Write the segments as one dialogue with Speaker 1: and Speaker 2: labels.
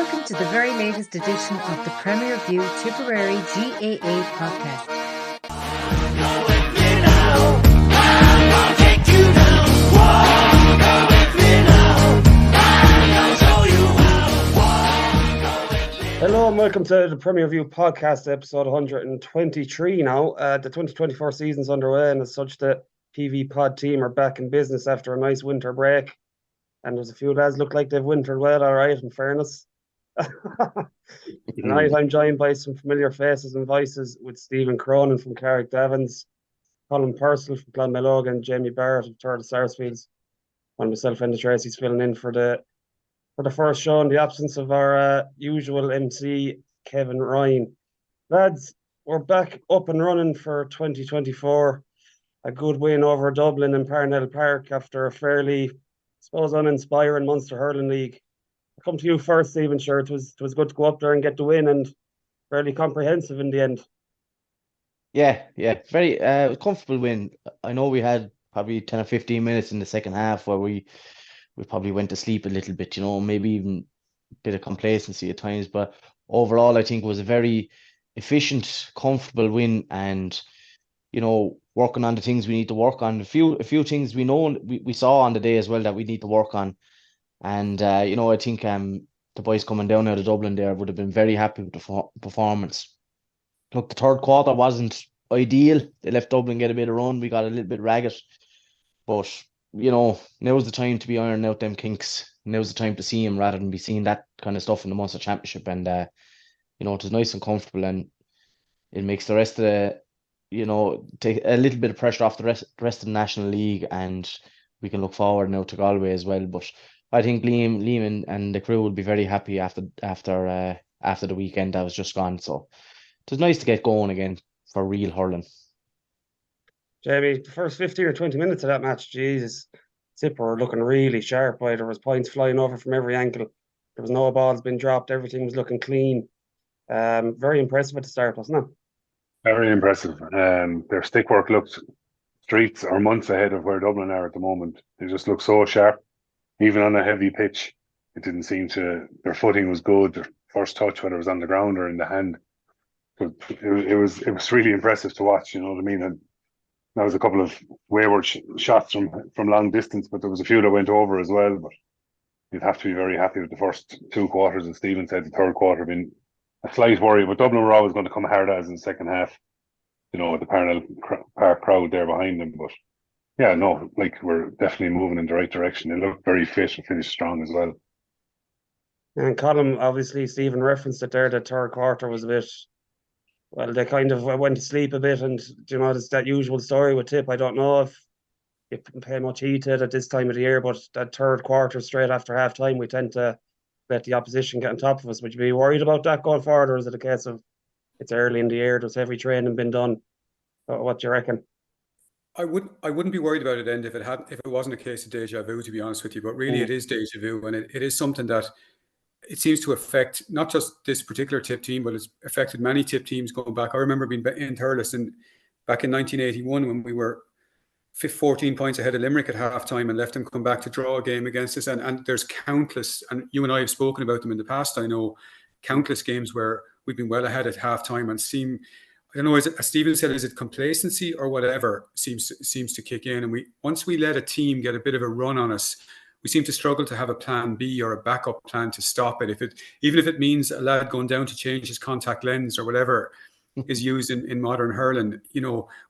Speaker 1: welcome to the very latest edition of the Premier View Tipperary GAA podcast.
Speaker 2: Hello and welcome to the Premier View podcast, episode 123 now. The 2024 season's underway, and as such, the PV pod team are back in business after a nice winter break. And there's a few lads look like they've wintered well, all right, in fairness. Tonight I'm joined by some familiar faces and voices with Stephen Cronin from Carrick Davins, Colm Purcell from Clonmel High, and Jamie Barrett of Turtle Sarsfields. And myself, Enda Treacy's filling in for the first show in the absence of our usual MC, Kevin Ryan. Lads, we're back up and running for 2024. A good win over Dublin in Parnell Park after a fairly, I suppose, uninspiring Munster Hurling League. I'll come to you first, Stephen. Sure, it was good to go up there and get the win, and fairly comprehensive in the end.
Speaker 3: Yeah, very comfortable win. I know we had probably 10 or 15 minutes in the second half where we probably went to sleep a little bit, maybe even a bit of complacency at times. But overall, I think it was a very efficient, comfortable win, and working on the things we need to work on. A few things we saw on the day as well that we need to work on. And I think the boys coming down out of Dublin there would have been very happy with the performance. Look, the third quarter wasn't ideal. They left Dublin get a bit of run. We got a little bit ragged, but now's the time to be ironing out them kinks. Now's the time to see him rather than be seeing that kind of stuff in the Munster Championship. And it was nice and comfortable, and it makes the rest of the take a little bit of pressure off the rest of the National League, and we can look forward now to Galway as well. But I think Liam and the crew will be very happy after the weekend that was just gone. So it was nice to get going again for real hurling.
Speaker 2: Jamie, the first 15 or 20 minutes of that match, Jesus, Tipper were looking really sharp. There was points flying over from every angle. There was no balls being dropped. Everything was looking clean. Very impressive at the start, wasn't it?
Speaker 4: Very impressive. Their stick work looked streets or months ahead of where Dublin are at the moment. They just look so sharp. Even on a heavy pitch, it didn't seem to. Their footing was good. Their first touch, whether it was on the ground or in the hand, it was really impressive to watch. You know what I mean? And there was a couple of wayward shots from long distance, but there was a few that went over as well. But you'd have to be very happy with the first two quarters. As Stephen said, the third quarter been a slight worry, but Dublin were always going to come hard as in the second half. With the Parnell Park crowd there behind them. But yeah, no, we're definitely moving in the right direction. They look very fit and finished strong as well.
Speaker 2: And Colm, obviously, Stephen referenced it there. The third quarter was a bit. Well, they kind of went to sleep a bit, and it's that usual story with Tip. I don't know if you pay much heed to it at this time of the year, but that third quarter straight after half time, we tend to let the opposition get on top of us. Would you be worried about that going forward, or is it a case of it's early in the year, there's heavy training been done? What do you reckon?
Speaker 5: I wouldn't be worried about it, and if it wasn't a case of deja vu, to be honest with you. But really, it is deja vu, and it is something that it seems to affect not just this particular Tip team, but it's affected many Tip teams going back. I remember being in Thurles back in 1981 when we were 14 points ahead of Limerick at halftime and left them come back to draw a game against us. And there's countless, and you and I have spoken about them in the past. I know countless games where we've been well ahead at halftime and I don't know, as Stephen said, is it complacency or whatever seems to kick in? And once we let a team get a bit of a run on us, we seem to struggle to have a plan B or a backup plan to stop it. Even if it means a lad going down to change his contact lens or whatever is used in modern hurling,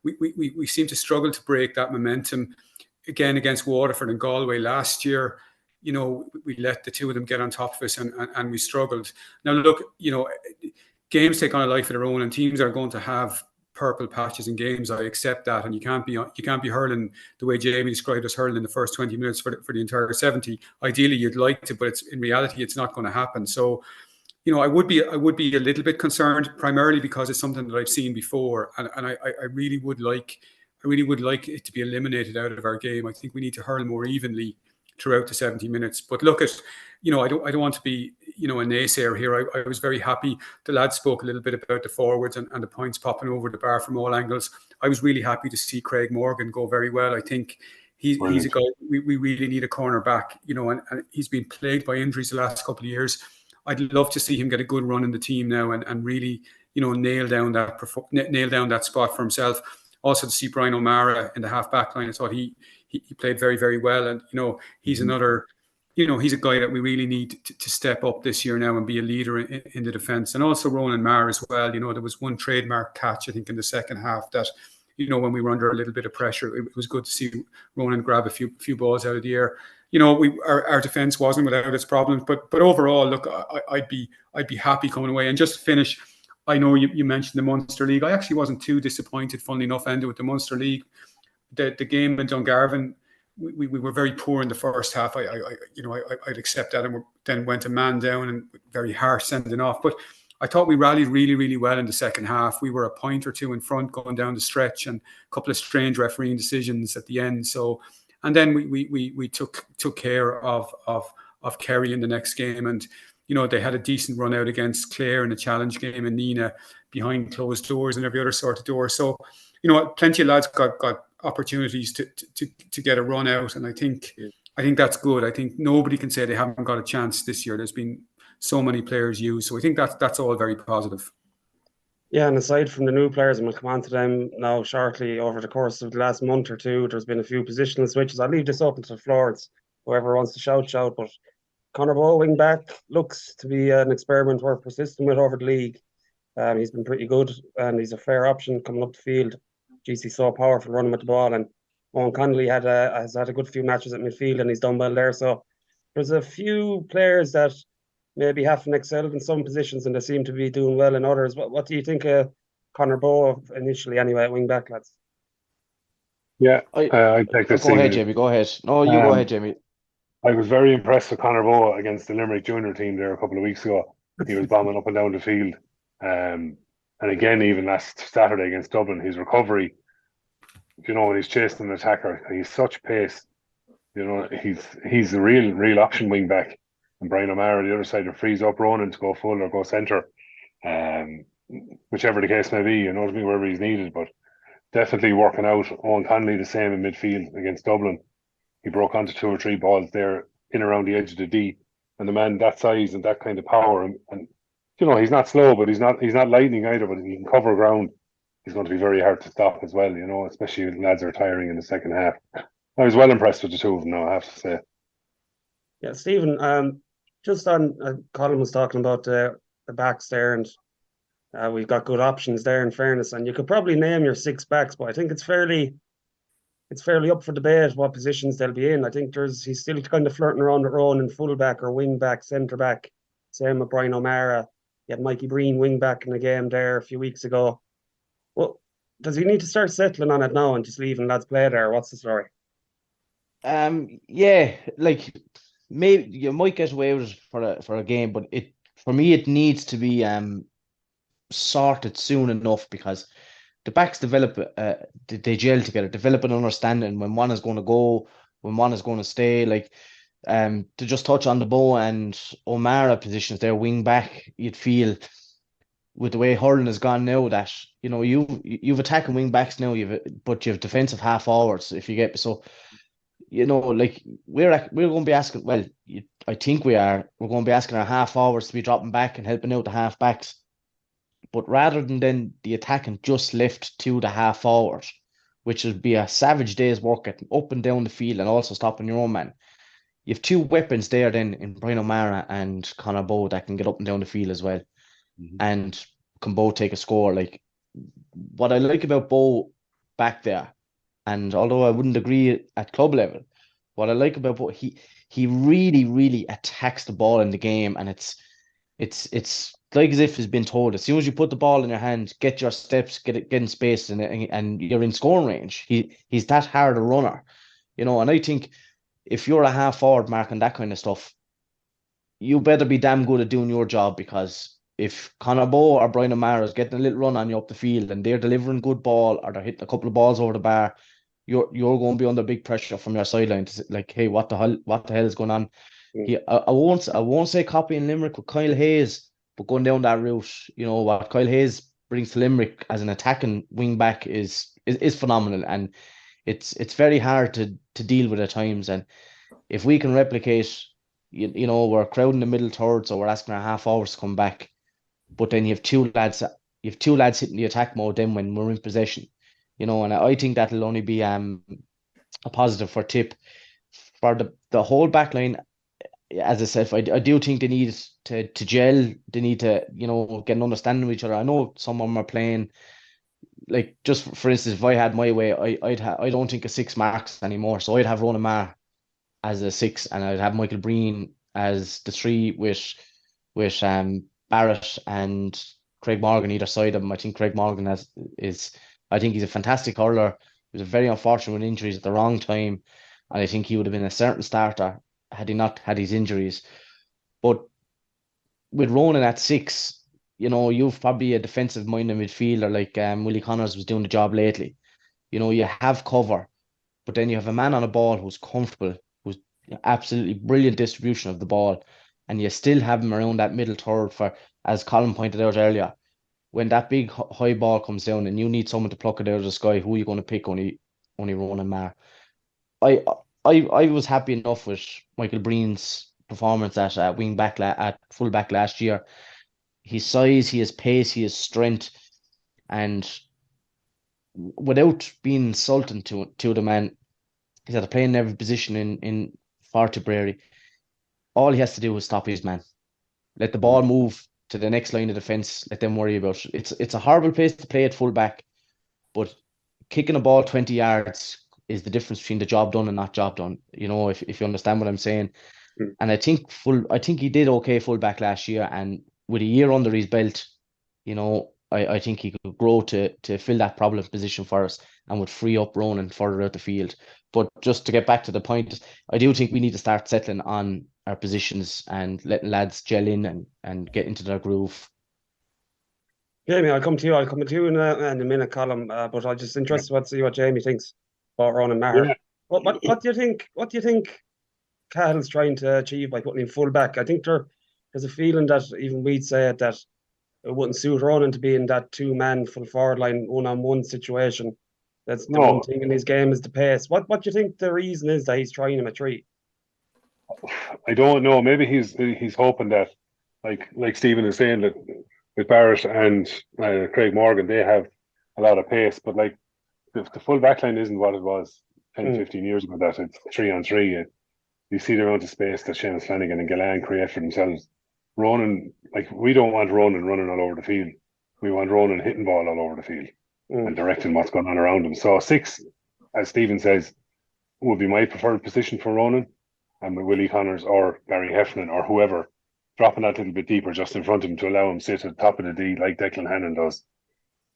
Speaker 5: we seem to struggle to break that momentum. Again, against Waterford and Galway last year, we let the two of them get on top of us and we struggled. Now, look, games take on a life of their own, and teams are going to have purple patches in games. I accept that, and you can't be hurling the way Jamie described us hurling in the first 20 minutes for the entire 70. Ideally, you'd like to, but in reality, it's not going to happen. So, I would be a little bit concerned, primarily because it's something that I've seen before, and I really would like it to be eliminated out of our game. I think we need to hurl more evenly throughout the 70 minutes. But look at, I don't want to be, a naysayer here. I was very happy. The lads spoke a little bit about the forwards and the points popping over the bar from all angles. I was really happy to see Craig Morgan go very well. I think he's a guy we really need a corner back, and he's been plagued by injuries the last couple of years. I'd love to see him get a good run in the team now and really, nail down that spot for himself. Also to see Brian O'Mara in the half back line, I thought he played very, very well. And, he's another, he's a guy that we really need to step up this year now and be a leader in the defence. And also Ronan Maher as well. There was one trademark catch, I think, in the second half that, when we were under a little bit of pressure, it was good to see Ronan grab a few balls out of the air. Our defence wasn't without its problems, but overall, look, I'd be happy coming away. And just to finish, I know you mentioned the Munster League. I actually wasn't too disappointed, funnily enough, Enda, with the Munster League. The game in Dungarvan, we were very poor in the first half. I'd accept that, and then went a man down and very harsh sending off. But I thought we rallied really, really well in the second half. We were a point or two in front going down the stretch, and a couple of strange refereeing decisions at the end. So, and then we took care of Kerry in the next game, and they had a decent run out against Clare in a challenge game, and Nenagh behind closed doors and every other sort of door. So, plenty of lads got opportunities to get a run out, and I think that's good. I think nobody can say they haven't got a chance this year. There's been so many players used, so I think that's all very positive.
Speaker 2: Yeah, and aside from the new players, and we'll come on to them now shortly, over the course of the last month or two, there's been a few positional switches. I'll leave this open to the floor. It's whoever wants to shout, but Conor Bowe, wing back, looks to be an experiment worth persisting with over the league. He's been pretty good, and he's a fair option coming up the field. GC so powerful running with the ball, and Owen Connolly has had a good few matches at midfield, and he's done well there. So there's a few players that maybe haven't excelled in some positions, and they seem to be doing well in others. What do you think of Conor Bowe initially, anyway, at wing back, lads?
Speaker 4: Yeah, I take this.
Speaker 3: Go ahead, Jamie. Go ahead. No, you go ahead, Jamie.
Speaker 4: I was very impressed with Conor Bowe against the Limerick junior team there a couple of weeks ago. He was bombing up and down the field. And again, even last Saturday against Dublin, his recovery, when he's chasing an attacker, he's such pace. He's the real option wing back. And Brian O'Mara, the other side, to freeze up Ronan to go full or go centre. Whichever the case may be, wherever he's needed. But definitely working out. Owen Connolly the same in midfield against Dublin. He broke onto 2 or 3 balls there in around the edge of the D. And the man that size and that kind of power, and he's not slow, but he's not lightning either, but he can cover ground. He's going to be very hard to stop as well, especially when lads are tiring in the second half. I was well impressed with the two of them now, I have to say.
Speaker 2: Yeah, Stephen, just on Colm was talking about the backs there, and we've got good options there, in fairness, and you could probably name your 6 backs, but I think it's fairly up for debate what positions they'll be in. I think he's still kind of flirting around their own in full back or wing back, centre back. Same with Brian O'Mara. You had Mikey Breen wing back in the game there a few weeks ago. Well, does he need to start settling on it now and just leaving lads play there? What's the story?
Speaker 3: Yeah, like maybe you might get away with it for a game, but for me it needs to be sorted soon enough, because the backs develop, they gel together, develop an understanding when one is going to go, when one is going to stay. Like, to just touch on the Bowe and O'Mara positions, their wing back, you'd feel with the way hurling has gone now that you've attacking wing backs now, but you have defensive half forwards. If you get so, like we're going to be asking. Well, I think we're going to be asking our half forwards to be dropping back and helping out the half backs. But rather than then the attacking just left to the half forward, which would be a savage day's work getting up and down the field and also stopping your own man. You have 2 weapons there then in Brian O'Mara and Conor Bowe that can get up and down the field as well, and can both take a score. Like, what I like about Bowe back there, and although I wouldn't agree at club level, what I like about Bowe, he really, really attacks the ball in the game, and it's like as if he's been told, as soon as you put the ball in your hand, get your steps, get in space, and you're in scoring range. He's that hard a runner, and I think if you're a half forward marking that kind of stuff, you better be damn good at doing your job, because if Conor Bowe or Brian O'Mara is getting a little run on you up the field and they're delivering good ball, or they're hitting a couple of balls over the bar, you're going to be under big pressure from your sideline to like, hey, what the hell is going on? I won't say copying Limerick with Kyle Hayes, but going down that route, what Kyle Hayes brings to Limerick as an attacking wing back is phenomenal, and it's very hard to deal with at times. And if we can replicate you know, we're crowding the middle third, so we're asking our half hours to come back. But then you have two lads hitting the attack mode then when we're in possession, you know, and I think that'll only be a positive for Tip. For the whole back line, as I said, I do think they need to gel. They need to, you know, get an understanding of each other. I know some of them are playing, like, just for instance, if I had my way, I don't think a 6 marks anymore. So I'd have Ronan Maher as a 6, and I'd have Michael Breen as the 3 with Barrett and Craig Morgan either side of him. I think Craig Morgan I think he's a fantastic hurler. He was very unfortunate with injuries at the wrong time, and I think he would have been a certain starter had he not had his injuries. But with Ronan at 6, you know, you've probably a defensive minded midfielder like Willie Connors was doing the job lately. You know, you have cover, but then you have a man on a ball who's comfortable, who's absolutely brilliant distribution of the ball, and you still have him around that middle third for, as Colm pointed out earlier, when that big high ball comes down and you need someone to pluck it out of the sky, who are you going to pick? Only Ronan Maher. I was happy enough with Michael Breen's performance at wing back at full back last year. His size, he has pace, he has strength, and without being insulting to the man, he's had to play in every position in for Tipperary. All he has to do is stop his man. Let the ball move to the next line of defence. Let them worry about it. It's a horrible place to play at full back, but kicking a ball 20 yards is the difference between the job done and not job done. You know, if you understand what I'm saying. And I think he did okay full back last year, and with a year under his belt, you know, I think he could grow to fill that problem position for us and would free up Ronan further out the field. But just to get back to the point, I do think we need to start settling on our positions and letting lads gel in and get into their groove.
Speaker 2: Jamie, I'll come to you in a minute, Colm. But I'm just interested to see what Jamie thinks about Ronan Maher.
Speaker 4: Yeah.
Speaker 2: What do you think? What do you think Cahill's trying to achieve by putting him full back? I think there's a feeling that even we'd say it, that it wouldn't suit Ronan to be in that 2-man full forward line 1-on-1 situation. That's the one thing in his game is the pace. What do you think the reason is that he's trying him at 3?
Speaker 4: I don't know. Maybe he's hoping that, like Stephen is saying, that with Barrett and Craig Morgan, they have a lot of pace, but like the full back line isn't what it was 10, 15 years ago. That it's 3-on-3. You see the amount of space that Seamus Flanagan and Gillan create for themselves. Ronan, like, we don't want Ronan running all over the field. We want Ronan hitting ball all over the field and directing what's going on around him. So 6, as Stephen says, would be my preferred position for Ronan, and with Willie Connors or Barry Heffernan or whoever, dropping that little bit deeper just in front of him to allow him to sit at the top of the D like Declan Hannon does,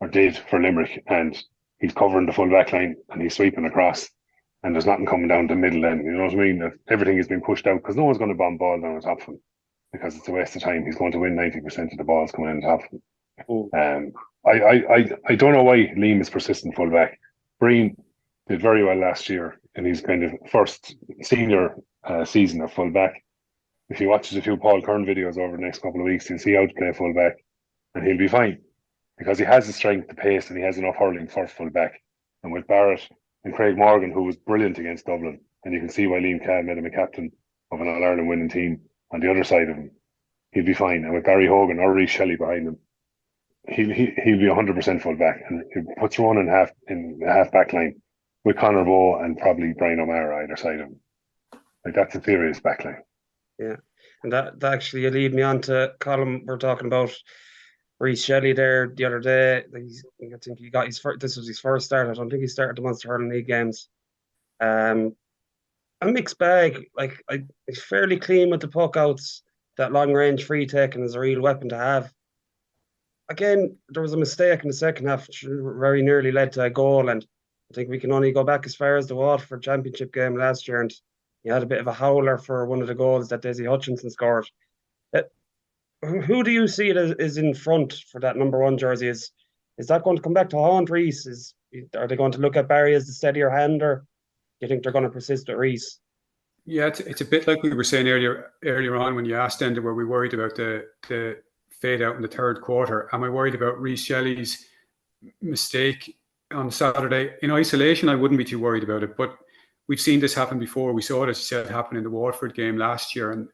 Speaker 4: or did for Limerick, and he's covering the full back line and he's sweeping across, and there's nothing coming down the middle end. You know what I mean? That everything has been pushed out because no one's going to bomb ball down the top of him because it's a waste of time. He's going to win 90% of the balls coming in the top of him. I don't know why Liam is persistent full back. Breen did very well last year in his kind of first senior season of full back. If he watches a few Paul Kern videos over the next couple of weeks, he'll see how to play full back, and he'll be fine because he has the strength, the pace, and he has enough hurling for full back. And with Barrett and Craig Morgan, who was brilliant against Dublin, and you can see why Liam Cahill made him a captain of an All-Ireland winning team on the other side of him, he'll be fine. And with Barry Hogan or Rhys Shelley behind him, he'll be 100% full back, and he puts Ronan in the half back line with Conor Bowe and probably Brian O'Mara either side of him. Like, that's a serious back line.
Speaker 2: Yeah, and that actually lead me on to Colm. We're talking about Rhys Shelley there the other day. I think he got this was his first start. I don't think he started the Munster Hurling League games. A mixed bag. Like, he's fairly clean with the puck outs. That long range free taking is a real weapon to have. Again, there was a mistake in the second half, which very nearly led to a goal. And I think we can only go back as far as the Waterford Championship game last year, and he had a bit of a howler for one of the goals that Desi Hutchinson scored. Who do you see is in front for that number 1 jersey? Is that going to come back to haunt Rhys? Are they going to look at Barry as the steadier hand, or do you think they're going to persist at Rhys?
Speaker 5: Yeah, it's a bit like we were saying earlier on when you asked Enda, were we worried about the fade out in the third quarter? Am I worried about Rhys Shelley's mistake on Saturday? In isolation, I wouldn't be too worried about it, but we've seen this happen before. We saw this happen in the Waterford game last year, and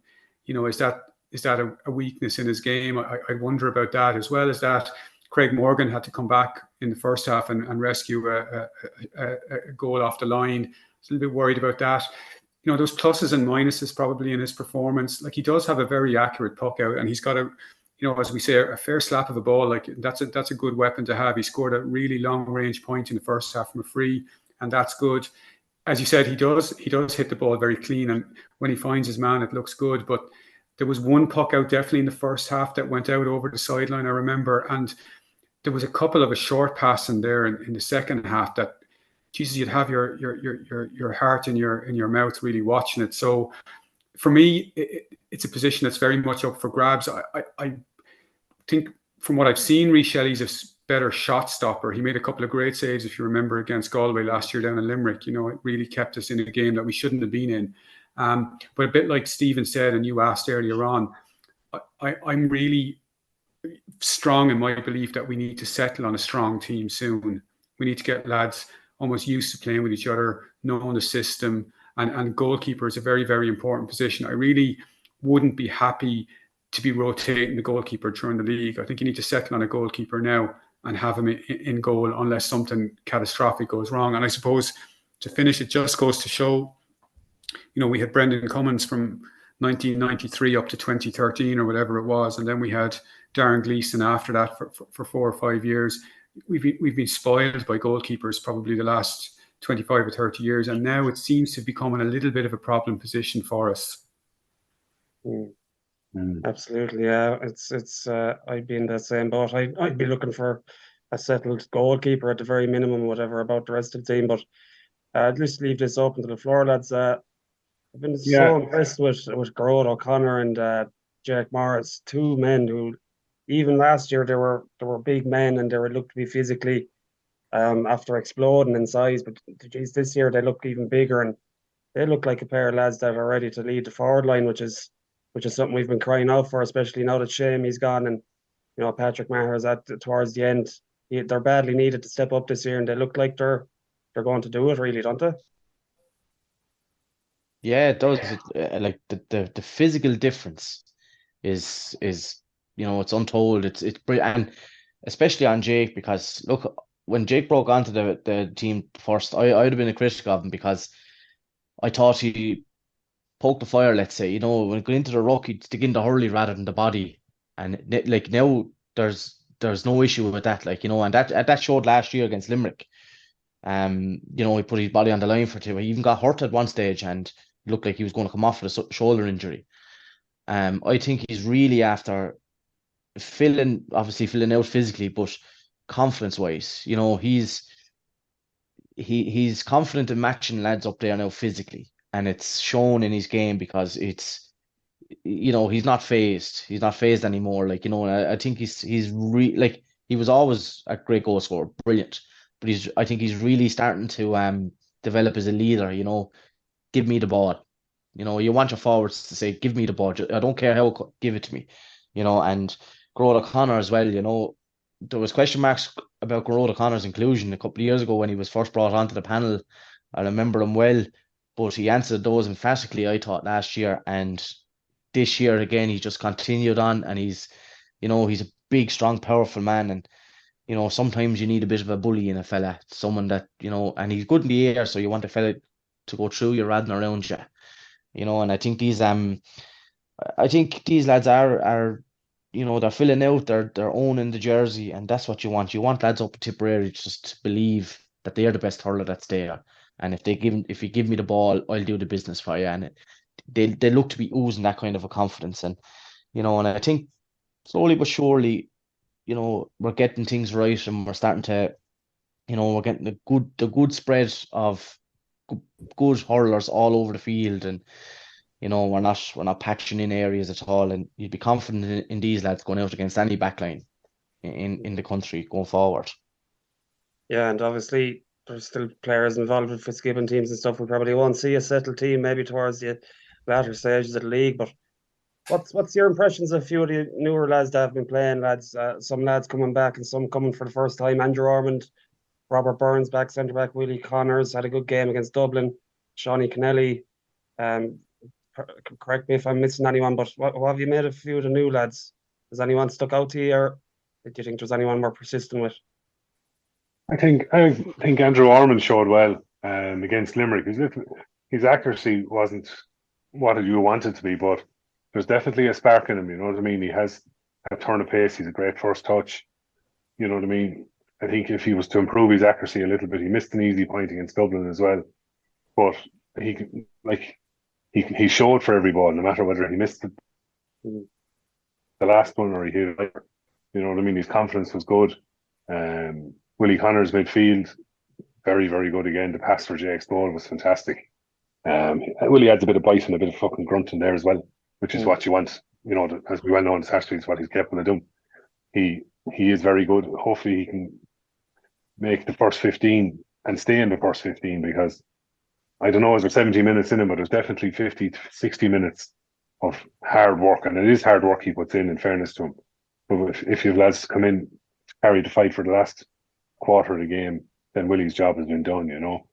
Speaker 5: is that a weakness in his game? I wonder about that, as well as that. Craig Morgan had to come back in the first half and rescue a goal off the line. I was a little bit worried about that. Those pluses and minuses probably in his performance. Like, he does have a very accurate puck out, and he's got as we say, a fair slap of a ball. Like, that's a good weapon to have. He scored a really long range point in the first half from a free, and that's good. As you said, he does hit the ball very clean, and when he finds his man, it looks good. But there was one puck out definitely in the first half that went out over the sideline, I remember, and there was a couple of a short pass in there in the second half that, Jesus, you'd have your heart in your mouth really watching it. So for me, it's a position that's very much up for grabs. I think from what I've seen, Rhys Shelley's a better shot stopper. He made a couple of great saves, if you remember, against Galway last year down in Limerick. It really kept us in a game that we shouldn't have been in. But a bit like Stephen said, and you asked earlier on, I'm really strong in my belief that we need to settle on a strong team soon. We need to get lads almost used to playing with each other, knowing the system, and goalkeeper is a very, very important position. I really wouldn't be happy to be rotating the goalkeeper during the league. I think you need to settle on a goalkeeper now and have him in goal unless something catastrophic goes wrong. And I suppose to finish, it just goes to show, we had Brendan Cummins from 1993 up to 2013 or whatever it was, and then we had Darren Gleeson after that for 4 or 5 years. We've been spoiled by goalkeepers probably the last 25 or 30 years, and now it seems to be becoming a little bit of a problem position for us.
Speaker 2: Absolutely, yeah. It's I'd be in the same boat. I'd be looking for a settled goalkeeper at the very minimum, whatever about the rest of the team. But I'd just leave this open to the floor, lads. I've been so impressed with Garrod O'Connor and Jake Morris, two men who, even last year, they were big men and they were looked to be physically after exploding in size. But geez, this year they look even bigger, and they look like a pair of lads that are ready to lead the forward line, which is something we've been crying out for, especially now that Shamey's gone and Patrick Maher's towards the end. They're badly needed to step up this year, and they look like they're going to do it, really, don't they?
Speaker 3: Yeah, it does. Like the physical difference is it's untold. It's and especially on Jake, because look, when Jake broke onto the team first, I'd have been a critic of him because I thought he poked the fire, let's say. When he got into the ruck, he'd stick in the hurley rather than the body. And like now there's no issue with that, and that showed last year against Limerick. He put his body on the line for two. He even got hurt at one stage and looked like he was going to come off with a shoulder injury. I think he's really after filling out physically, but confidence wise, he's confident in matching lads up there now physically, and it's shown in his game because it's he's not phased. He's not phased anymore. I think he's he was always a great goal scorer, brilliant, but I think he's really starting to develop as a leader. Give me the ball. You want your forwards to say, give me the ball. I don't care how, give it to me. And Garrod O'Connor as well. There was question marks about Garrod O'Connor's inclusion a couple of years ago when he was first brought onto the panel. I remember him well, but he answered those emphatically, I thought, last year. And this year again, he just continued on, and he's a big, strong, powerful man. And sometimes you need a bit of a bully in a fella, someone that and he's good in the air, so you want a fella to go through you rather than around you. And I think these lads are they're filling out, they're owning the jersey, and that's what you want. You want lads up at Tipperary just to believe that they're the best hurler that's there. And if you give me the ball, I'll do the business for you. And they look to be oozing that kind of a confidence. And and I think slowly but surely, we're getting things right, and we're starting to, we're getting the good spread of good hurlers all over the field, and we're not patching in areas at all, and you'd be confident in these lads going out against any backline in the country going forward.
Speaker 2: Yeah, and obviously there's still players involved with Fitzgibbon teams and stuff. We probably won't see a settled team maybe towards the latter stages of the league, but what's your impressions of a few of the newer lads that have been playing, lads? Some lads coming back and some coming for the first time. Andrew Ormond, Robert Burns back, centre back. Willie Connors had a good game against Dublin. Shawnee Kennelly, correct me if I'm missing anyone, but what have you made of a few of the new lads? Has anyone stuck out to you, or do you think there's anyone more persistent with?
Speaker 4: I think Andrew Ormond showed well against Limerick. His accuracy wasn't what you want it to be, but there's definitely a spark in him. You know what I mean? He has a turn of pace. He's a great first touch. You know what I mean? I think if he was to improve his accuracy a little bit, he missed an easy point against Dublin as well. But he showed for every ball, no matter whether he missed the last one or he hit it. You know what I mean? His confidence was good. Willie Connor's midfield, very, very good again. The pass for Jake's goal was fantastic. Willie adds a bit of bite and a bit of fucking grunt in there as well, which is what you want. You know, as we well know in Saturday, is what he's capable of doing. He is very good. Hopefully he can make the first 15 and stay in the first 15, because I don't know, is there 70 minutes in him, but there's definitely 50 to 60 minutes of hard work, and it is hard work he puts in fairness to him. But if you have lads come in, carry the fight for the last quarter of the game, then Willie's job has been done, you know.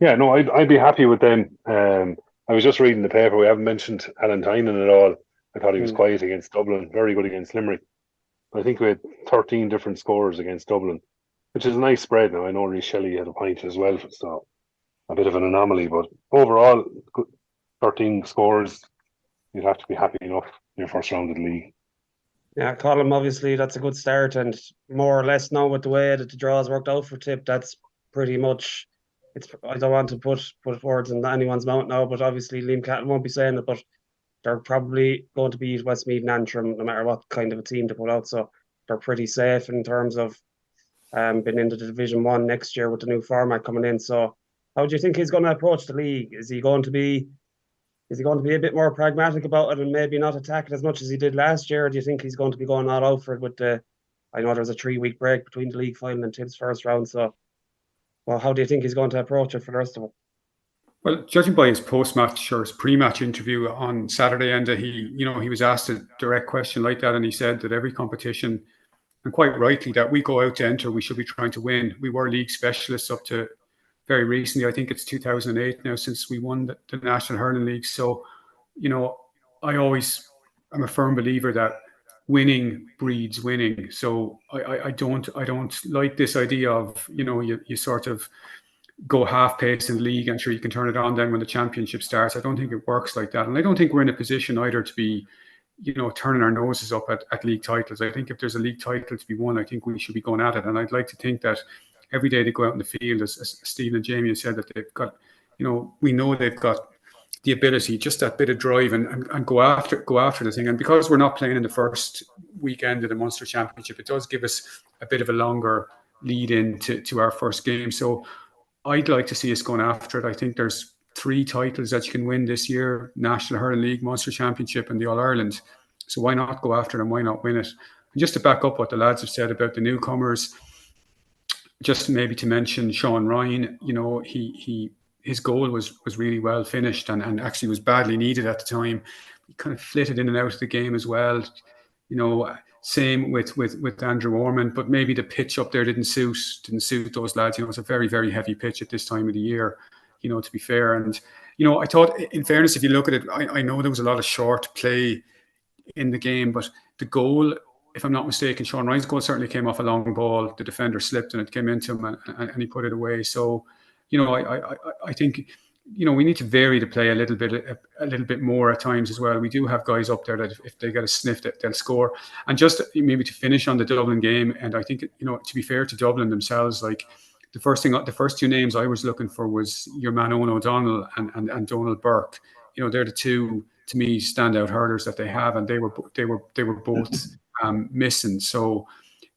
Speaker 4: I'd be happy with them. I was just reading the paper, we haven't mentioned Alan Tynan at all. I thought he was quiet against Dublin, very good against Limerick. I think we had 13 different scorers against Dublin, which is a nice spread. Now, I know Rhys Shelley had a point as well, so a bit of an anomaly, but overall, 13 scores, you'd have to be happy enough in your first round of the league.
Speaker 2: Yeah, Colm, obviously that's a good start, and more or less now with the way that the draws worked out for Tip, that's pretty much, I don't want to put words in anyone's mouth now, but obviously Liam Catlin won't be saying it, but they're probably going to beat Westmeath and Antrim no matter what kind of a team to put out, so they're pretty safe in terms of being into the Division 1 next year with the new format coming in. So how do you think he's going to approach the league? Is he going to be a bit more pragmatic about it and maybe not attack it as much as he did last year? Or do you think he's going to be going all out for it with I know there's a 3-week break between the league final and Tip's first round, so how do you think he's going to approach it for the rest of it?
Speaker 5: Well, judging by his post-match or his pre-match interview on Saturday, Enda, he was asked a direct question like that, and he said that every competition, and quite rightly, that we go out to enter, we should be trying to win. We were league specialists up to very recently. I think it's 2008 now since we won the National Hurling League. So, I'm a firm believer that winning breeds winning. So I don't like this idea of, you sort of go half pace in the league and sure you can turn it on then when the championship starts. I don't think it works like that. And I don't think we're in a position either to be, turning our noses up at league titles. I think if there's a league title to be won, I think we should be going at it. And I'd like to think that every day they go out in the field, as Stephen and Jamie have said, that they've got, we know they've got the ability, just that bit of drive and go after the thing. And because we're not playing in the first weekend of the Munster Championship, it does give us a bit of a longer lead in to our first game. So I'd like to see us going after it. I think there's 3 titles that you can win this year: National Hurling League, Munster Championship and the All-Ireland. So why not go after it and why not win it? And just to back up what the lads have said about the newcomers, just maybe to mention Sean Ryan, his goal was really well finished and actually was badly needed at the time. He kind of flitted in and out of the game as well. Same with Andrew Ormond, but maybe the pitch up there didn't suit those lads. It's a very, very heavy pitch at this time of the year, to be fair. And, I thought, in fairness, if you look at it, I know there was a lot of short play in the game, but the goal, if I'm not mistaken, Sean Ryan's goal certainly came off a long ball. The defender slipped and it came into him and he put it away. So, I think, we need to vary the play a little bit more at times as well. We do have guys up there that if they get a sniff, that they'll score. And just maybe to finish on the Dublin game, and I think, to be fair to Dublin themselves, like the first 2 names I was looking for was your man Owen O'Donnell and Donald Burke. They're the 2, to me, standout hurlers that they have, and they were both missing. So,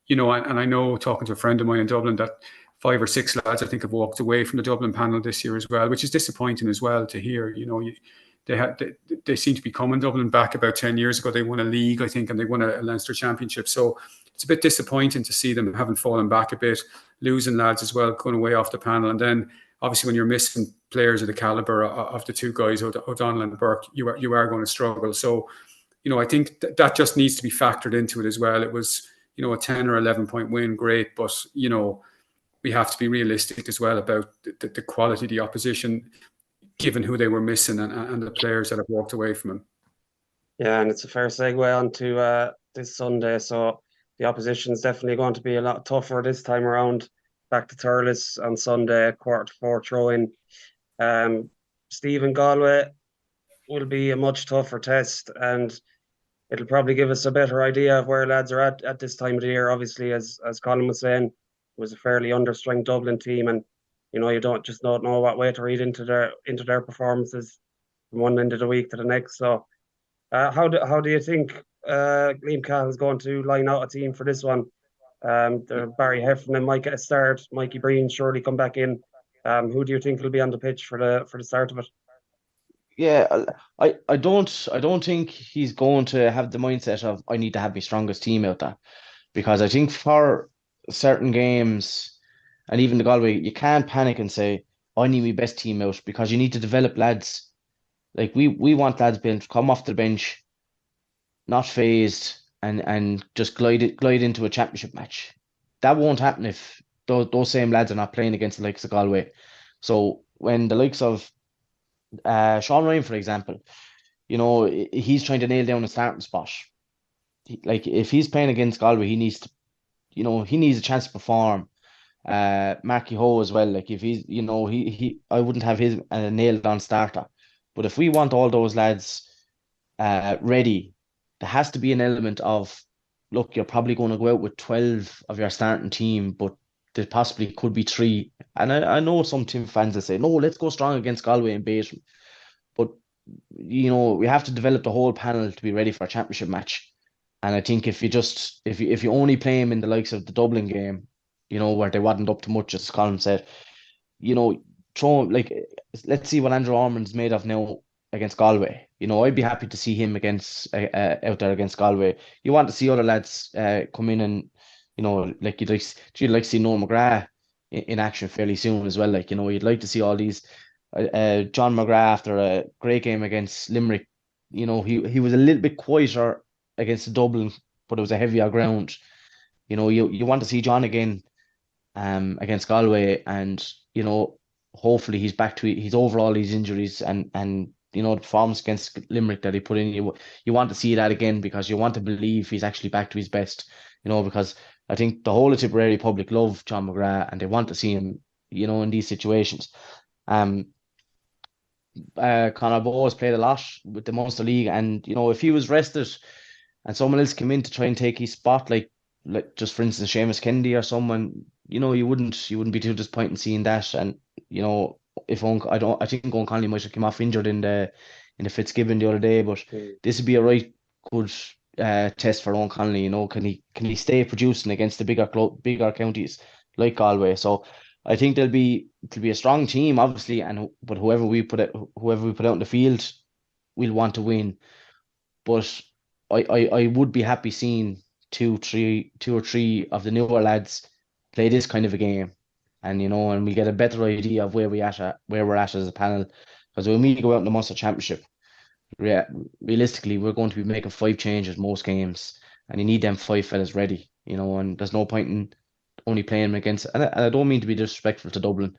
Speaker 5: and I know, talking to a friend of mine in Dublin, that 5 or 6 lads I think have walked away from the Dublin panel this year as well, which is disappointing as well to hear. They seem to be coming. Dublin back about 10 years ago, they won a league, I think, and they won a Leinster Championship. So it's a bit disappointing to see them having fallen back a bit, losing lads as well, going away off the panel. And then obviously when you're missing players of the calibre of the 2 guys, O'Donnell and Burke, you are going to struggle. So, I think that just needs to be factored into it as well. It was, a 10 or 11 point win, great, but, we have to be realistic as well about the quality of the opposition. given who they were missing and the players that have walked away from him.
Speaker 2: Yeah, and it's a fair segue onto this Sunday. So the opposition is definitely going to be a lot tougher this time around. Back to Thurles on Sunday, 4:15 throw-in. Stephen Galway will be a much tougher test, and it'll probably give us a better idea of where lads are at this time of the year. Obviously, as Colm was saying, it was a fairly understrength Dublin team, and you don't know what way to read into their performances from one end of the week to the next. So, how do you think Liam Cahill is going to line out a team for this one? Barry Heffernan might get a start. Mikey Breen surely come back in. Who do you think will be on the pitch for the start of it?
Speaker 3: Yeah, I don't think he's going to have the mindset of I need to have my strongest team out there, because I think for certain games and even the Galway, you can't panic and say I need my best team out, because you need to develop lads. Like we want lads being able to come off the bench, not phased, and just glide into a championship match. That won't happen if those same lads are not playing against the likes of Galway. So when the likes of Sean Ryan, for example, he's trying to nail down a starting spot. Like if he's playing against Galway, he needs a chance to perform. Marky Ho as well. Like if he's, I wouldn't have his nailed on starter. But if we want all those lads ready, there has to be an element of, look, you're probably going to go out with 12 of your starting team, but there possibly could be 3. And I know some team fans that say, no, let's go strong against Galway and beat them. But, we have to develop the whole panel to be ready for a championship match. And I think if you only play them in the likes of the Dublin game, where they wasn't up to much, as Colm said, throw him, let's see what Andrew Ormond's made of now against Galway. I'd be happy to see him against out there against Galway. You want to see other lads come in and, like you'd like to see Noel McGrath in action fairly soon as well. Like, you'd like to see all these John McGrath after a great game against Limerick. He was a little bit quieter against Dublin, but it was a heavier ground. You want to see John again against Galway, and hopefully he's back to he's over all these injuries, and the performance against Limerick that he put in, you want to see that again, because you want to believe he's actually back to his best, because I think the whole of Tipperary public love John McGrath and they want to see him, in these situations. Conor Bowe has played a lot with the Munster League, and if he was rested and someone else came in to try and take his spot, like just for instance Seamus Kennedy or someone, you wouldn't be too disappointed seeing that. And if I think Owen Connolly might have come off injured in the Fitzgibbon the other day, but this would be a right good test for Owen Connolly. Can he stay producing against the bigger counties like Galway? So I think it'll be a strong team, obviously, but whoever we put out in the field, we'll want to win. But I would be happy seeing two or three of the newer lads play this kind of a game, and and we get a better idea of where we're at as a panel. Because when we go out in the Munster Championship, realistically, we're going to be making 5 changes most games, and you need them 5 fellas ready. And there's no point in only playing them against. And I don't mean to be disrespectful to Dublin,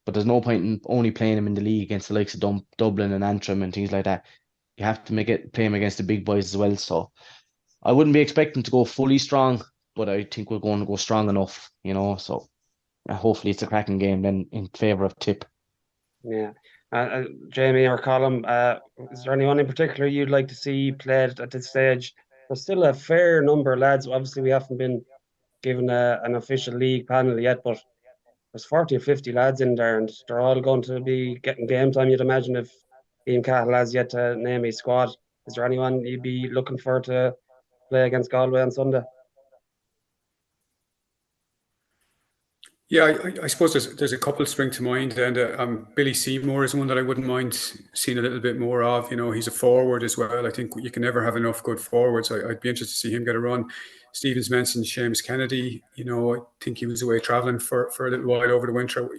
Speaker 3: but there's no point in only playing them in the league against the likes of Dublin and Antrim and things like that. You have to play them against the big boys as well. So I wouldn't be expecting to go fully strong, but I think we're going to go strong enough, So hopefully it's a cracking game then in favour of Tip.
Speaker 2: Yeah. Jamie or Colm, is there anyone in particular you'd like to see played at this stage? There's still a fair number of lads. Obviously, we haven't been given an official league panel yet, but there's 40 or 50 lads in there, and they're all going to be getting game time, you'd imagine, if Ian Cahill has yet to name his squad. Is there anyone you'd be looking for to play against Galway on Sunday?
Speaker 5: Yeah, I suppose there's a couple spring to mind, and Billy Seymour is one that I wouldn't mind seeing a little bit more of. He's a forward as well. I think you can never have enough good forwards. I'd be interested to see him get a run. Stevens mentioned Seamus Kennedy. I think he was away travelling for a little while over the winter.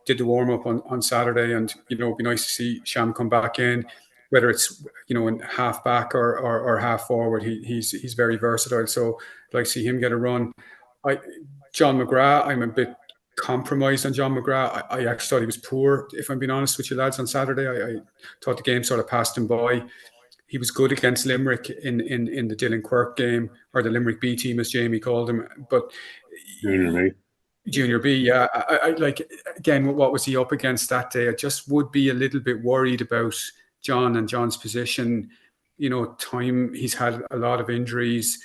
Speaker 5: Did the warm up on Saturday, and it'd be nice to see Sham come back in, whether it's in half back or half forward. He's very versatile, so I'd like to see him get a run. John McGrath, I'm a bit compromised on John McGrath. I actually thought he was poor, if I'm being honest with you lads, on Saturday. I thought the game sort of passed him by. He was good against Limerick in the Dylan Quirk game, or the Limerick B team, as Jamie called him. But Junior B, yeah. I like, again, what was he up against that day? I just would be a little bit worried about John and John's position. Time, he's had a lot of injuries,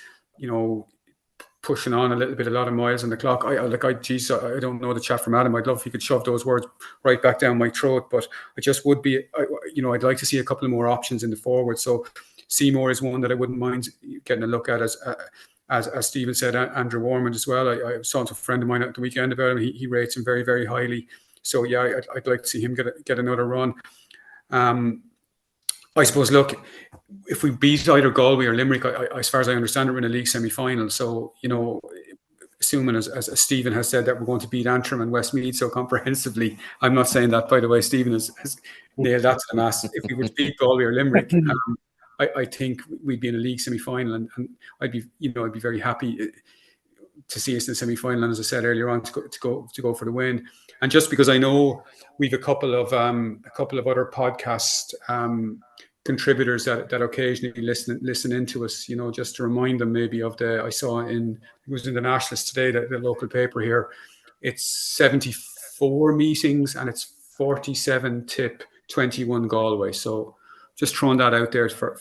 Speaker 5: pushing on a lot of miles on the clock. I don't know the chat from Adam. I'd love if he could shove those words right back down my throat, but I just would be, I'd like to see a couple of more options in the forward. So Seymour is one that I wouldn't mind getting a look at, as Stephen said. Andrew Warmond as well. I saw a friend of mine at the weekend about him. He rates him very, very highly. So yeah, I'd like to see him get another run. I suppose, look, if we beat either Galway or Limerick, as far as I understand it, we're in a league semi-final. So, assuming, as Stephen has said, that we're going to beat Antrim and Westmeath so comprehensively. I'm not saying that, by the way. Stephen has nailed that to the mass. If we were to beat Galway or Limerick, I think we'd be in a league semi-final, and I'd be very happy to see us in the semi-final. And as I said earlier on, to go for the win. And just because I know we've a couple of other podcast contributors that occasionally listen into us, just to remind them maybe of I saw it was in the Nationalist today, the local paper here. It's 74 meetings and it's 47 Tip, 21 Galway. So just throwing that out there for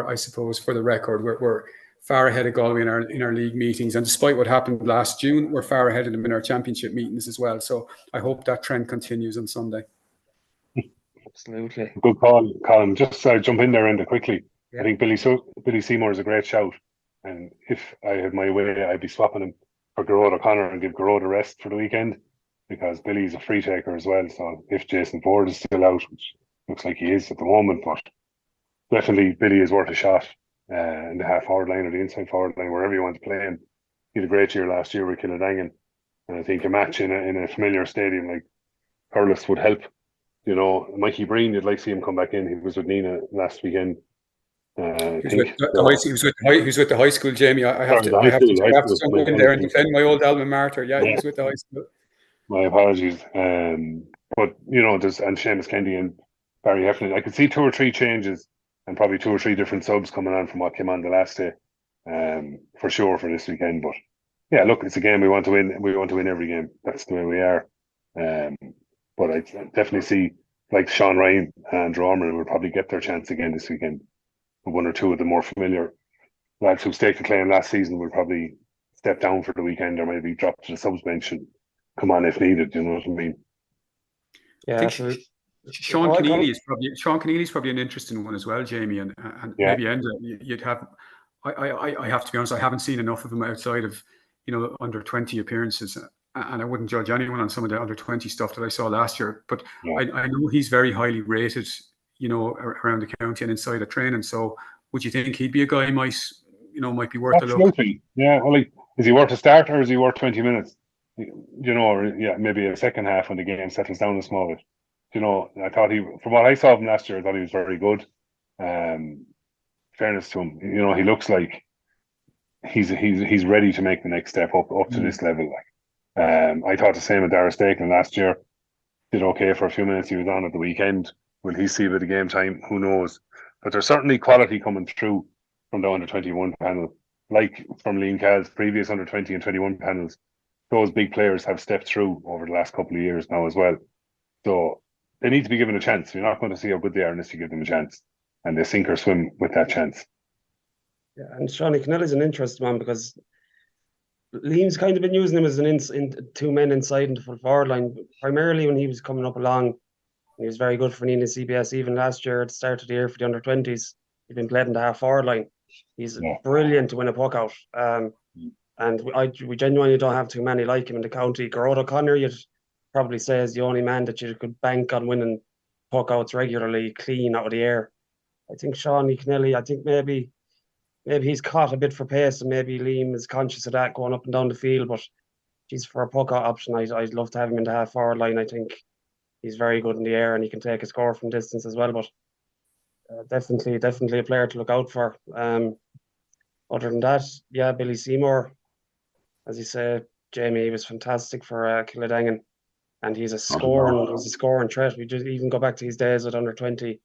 Speaker 5: I suppose, for the record, we're far ahead of Galway in our league meetings, and despite what happened last June, we're far ahead of them in our championship meetings as well. So I hope that trend continues on Sunday.
Speaker 2: Absolutely.
Speaker 4: Good call, Colm. Just jump in there, Enda, quickly. Yeah. I think Billy Seymour is a great shout, and if I had my way, I'd be swapping him for Garrod O'Connor and give Garrod a rest for the weekend, because Billy's a free taker as well. So if Jason Ford is still out, which looks like he is at the moment, but definitely Billy is worth a shot in the half forward line or the inside forward line, wherever you want to play him. He had a great year last year with Kildangan, and I think a match in a familiar stadium like Hurlus would help. Mikey Breen, you'd like to see him come back in. He was with Nenagh last weekend. He was with the high school, Jamie. I have to jump in there and defend my old alma mater. Yeah, he was with the high school. My apologies. But there's Seamus Kennedy and Barry Heffernan. I could see 2 or 3 changes and probably 2 or 3 different subs coming on from what came on the last day, for sure, for this weekend. But yeah, look, it's a game we want to win. We want to win every game. That's the way we are. But I definitely see, like Sean Ryan and Drew Ormer will probably get their chance again this weekend. 1 or 2 of the more familiar lads who staked a claim last season will probably step down for the weekend, or maybe drop to the subs bench and come on if needed. You know what I mean?
Speaker 2: Yeah.
Speaker 5: Sean Keneally's probably an interesting one as well, Jamie, and maybe Enda. You'd have. I have to be honest. I haven't seen enough of him outside of under 20 appearances. And I wouldn't judge anyone on some of the under 20 stuff that I saw last year. But I know he's very highly rated, around the county and inside of training. So would you think he'd be a guy who might be worth a look?
Speaker 4: Absolutely. Yeah. Well, is he worth a start, or is he worth 20 minutes? Or maybe a second half when the game settles down a small bit. I thought from what I saw of him last year, I thought he was very good. Fairness to him, he looks like he's ready to make the next step up to this level. I thought the same with Dara Stakelin last year. Did okay for a few minutes. He was on at the weekend. Will he see a bit of game time? Who knows? But there's certainly quality coming through from the under 21 panel, like from Liam Call's previous under 20 and 21 panels. Those big players have stepped through over the last couple of years now as well. So they need to be given a chance. You're not going to see how good they are unless you give them a chance, and they sink or swim with that chance.
Speaker 2: Yeah, and Seanie Keneally's an interesting one, because Liam's kind of been using him as in 2 men inside into the forward line, primarily when he was coming up along. He was very good for Nenagh CBS even last year at the start of the year for the under 20s. He'd been played in the half forward line. He's brilliant to win a puck out. And we genuinely don't have too many like him in the county. Garrod O'Connor, you'd probably say, is the only man that you could bank on winning puck outs regularly, clean out of the air. I think Seanie Keneally, I think maybe he's caught a bit for pace, and maybe Liam is conscious of that going up and down the field. But geez, for a puck out option, I'd love to have him in the half forward line. I think he's very good in the air, and he can take a score from distance as well. But definitely a player to look out for. Other than that, Billy Seymour, as you say, Jamie. He was fantastic for Kildangan, and he's a scoring threat. We just even go back to his days at under-20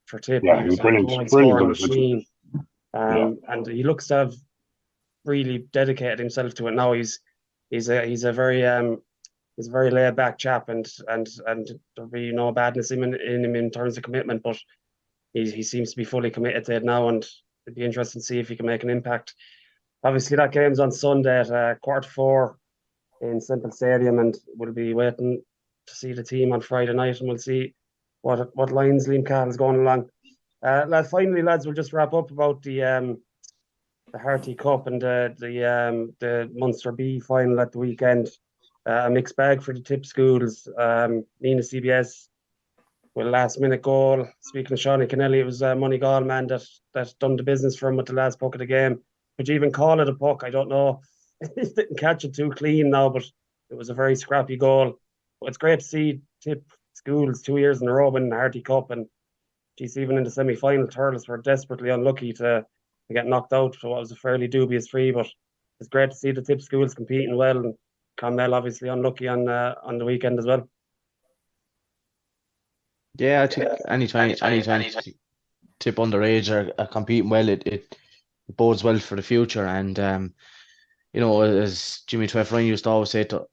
Speaker 2: for Tip.
Speaker 4: Yeah, he was brilliant.
Speaker 2: Scoring machine. And he looks to have really dedicated himself to it now. He's a very laid back chap, and there'll be no badness in him in terms of commitment, but he seems to be fully committed to it now, and it'd be interesting to see if he can make an impact. Obviously, that game's on Sunday at 3:45 in Semple Stadium, and we'll be waiting to see the team on Friday night, and we'll see what lines Liam Cahill's going along. Finally, lads, we'll just wrap up about the Harty Cup and the Munster B Final at the weekend. A mixed bag for the Tip schools. Nenagh CBS with a last-minute goal. Speaking of Shawnee Kennelly, it was Moneygall man that done the business for him with the last puck of the game. Would you even call it a puck? I don't know. He didn't catch it too clean now, but it was a very scrappy goal. But it's great to see Tip schools 2 years in a row winning the Harty Cup, and geez, even in the semi-final, Turles were desperately unlucky to get knocked out for what was a fairly dubious free, but it's great to see the Tip schools competing well, and Clonmel obviously unlucky on the weekend as well.
Speaker 3: Yeah, I think anytime Tip underage are competing well, it bodes well for the future. And as Jimmy Twefrine used to always say to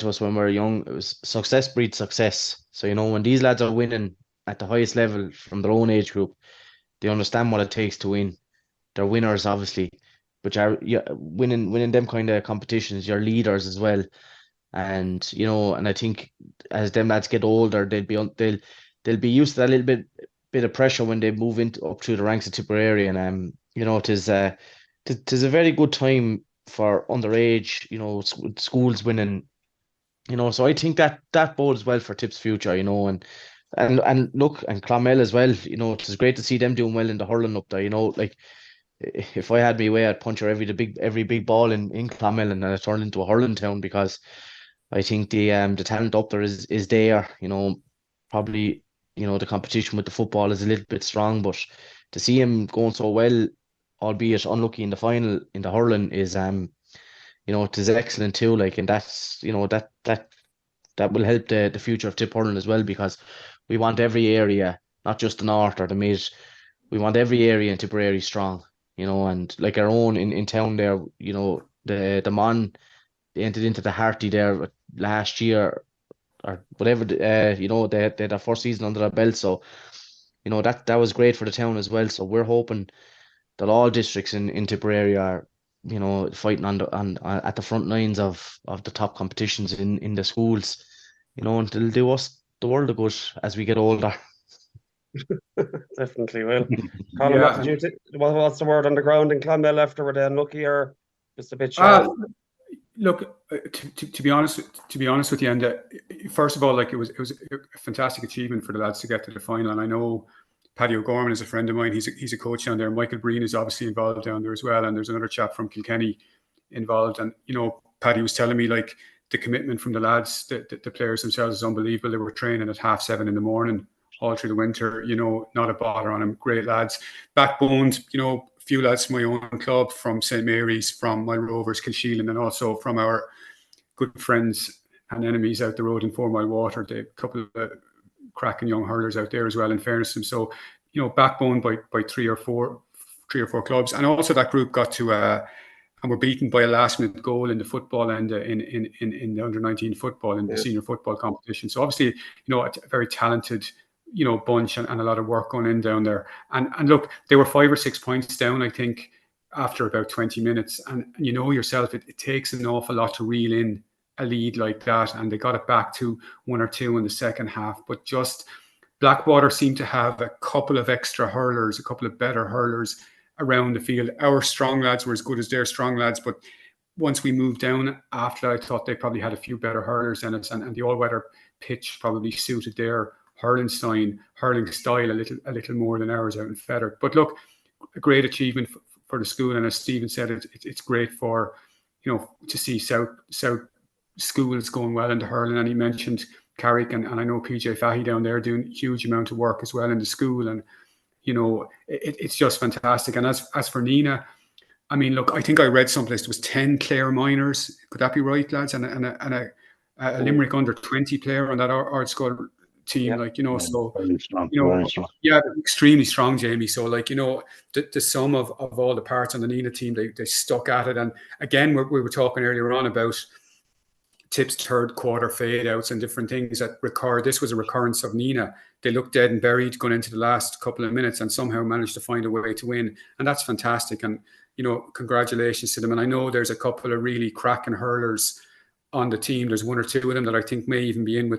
Speaker 3: us when we were young, it was success breeds success. So when these lads are winning at the highest level from their own age group, they understand what it takes to win. They're winners, obviously, but winning them kind of competitions, you're leaders as well. And and I think as them lads get older, they'll be used to that little bit of pressure when they move up through the ranks of Tipperary. And it is a very good time for underage, schools winning. So I think that bodes well for Tip's future. And look, and Clonmel as well. It's great to see them doing well in the hurling up there. Like, if I had my way, I'd punch every big ball in Clonmel and I'd turn into a hurling town, because I think the talent up there is there. Probably the competition with the football is a little bit strong, but to see him going so well, albeit unlucky in the final in the hurling, is it is excellent too. Like, and that's that will help the future of Tip hurling as well, because we want every area, not just the north or the mid. We want every area in Tipperary strong, and like our own in town there, the Mon, they entered into the Harty there last year or whatever, they had their first season under their belt. So, that was great for the town as well. So we're hoping that all districts in Tipperary are, fighting at the front lines of the top competitions in the schools, and they'll do us the world of good as we get older.
Speaker 2: Definitely will. Colm, what's the word on the ground in Clonmel after? Were they unlucky or just a bit shy?
Speaker 5: Look, to be honest with you, and first of all, like, it was a fantastic achievement for the lads to get to the final. And I know Paddy O'Gorman is a friend of mine. He's a coach down there. Michael Breen is obviously involved down there as well. And there's another chap from Kilkenny involved. And Paddy was telling me, like, the commitment from the lads, the players themselves, is unbelievable. They were training at 7:30 in the morning all through the winter. Not a bother on them. Great lads, backboned. A few lads from my own club, from St Mary's, from my Rovers, Kilsheelan, and also from our good friends and enemies out the road in 4 Mile Water. They have a couple of cracking young hurlers out there as well, in fairness to them. So, backboned by three or four clubs. And also that group got to and were beaten by a last-minute goal in the football and in the under-19 football in the senior football competition. So obviously, a very talented bunch and a lot of work going in down there. And look, they were 5 or 6 points down, I think, after about 20 minutes. And yourself, it takes an awful lot to reel in a lead like that. And they got it back to 1 or 2 in the second half. But just Blackwater seemed to have a couple of extra hurlers, a couple of better hurlers around the field. Our strong lads were as good as their strong lads. But once we moved down after that, I thought they probably had a few better hurlers in it. And the all-weather pitch probably suited their hurling style a little more than ours out in Fethard. But look, a great achievement for the school, and as Stephen said, it's great for to see South schools going well into hurling. And he mentioned Carrick, and I know PJ Fahy down there doing a huge amount of work as well in the school, and it's just fantastic. And as for Nenagh, I mean, look, I think I read someplace there was 10 Clare minors. Could that be right, lads? And a Limerick under 20 player on that Ard Skull team, like, you know, so
Speaker 4: very strong,
Speaker 5: you know,
Speaker 4: very strong.
Speaker 5: yeah, extremely strong, Jamie. So, like, you know, the sum of all the parts on the Nenagh team, they stuck at it. And again, we were talking earlier on about Tip's third quarter fade outs and different things that recur. This was a recurrence of Nenagh. They looked dead and buried going into the last couple of minutes and somehow managed to find a way to win. And that's fantastic. And, you know, congratulations to them. And I know there's a couple of really cracking hurlers on the team. There's one or two of them that I think may even be in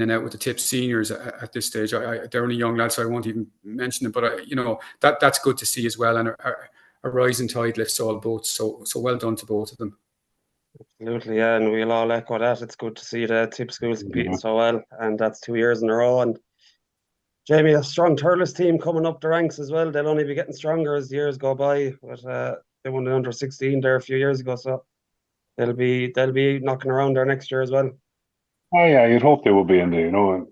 Speaker 5: and out with the Tip seniors at this stage. They're only young lads, so I won't even mention them. But, you know, that's good to see as well. And a rising tide lifts all boats. So well done to both of them.
Speaker 2: Absolutely, yeah, and we'll all echo that. It's good to see the Tip schools competing so well, and that's 2 years in a row. And Jamie, a strong Turles team coming up the ranks as well. They'll only be getting stronger as years go by. But they won the under 16 there a few years ago, so they'll be knocking around there next year as well.
Speaker 4: Oh yeah, you'd hope they would be in there. You know,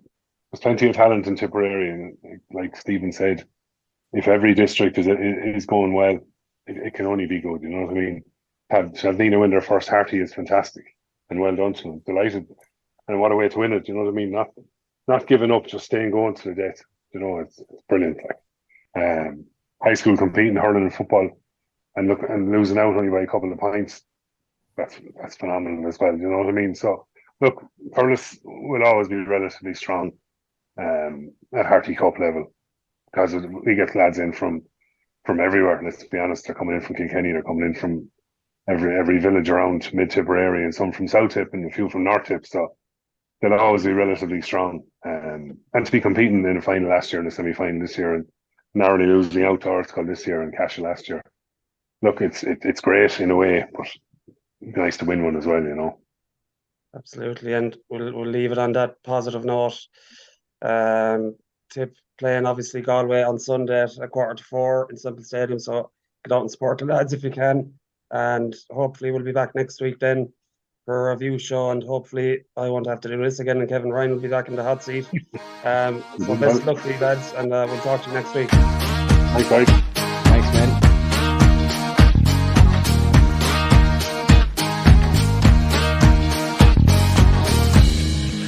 Speaker 4: there's plenty of talent in Tipperary, and like Stephen said, if every district is going well, it can only be good. You know what I mean? Have Nenagh win their first Harty is fantastic, and well done to them. Delighted, and what a way to win it. You know what I mean? Not giving up, just staying going to the death. You know, it's brilliant. Like, high school competing, hurling and football, and losing out only by a couple of points. That's phenomenal as well. You know what I mean? So look, Turles will always be relatively strong at Harty Cup level because we get lads in from everywhere. Let's be honest, they're coming in from Kilkenny, they're coming in from every village around Mid Tipperary, and some from South Tip and a few from North Tip. So they'll always be relatively strong. And to be competing in a final last year and a semi final this year, and narrowly losing out to Earthcull this year and Cashel last year. Look, it's great in a way, but it'd be nice to win one as well, you know.
Speaker 2: Absolutely, and we'll leave it on that positive note. Tip playing obviously Galway on Sunday at 4:15 in Semple Stadium, so get out and support the lads if you can. And hopefully we'll be back next week then for a review show, and hopefully I won't have to do this again, and Kevin Ryan will be back in the hot seat. So best of luck to you lads, and we'll talk to you next week.
Speaker 4: Thanks, guys.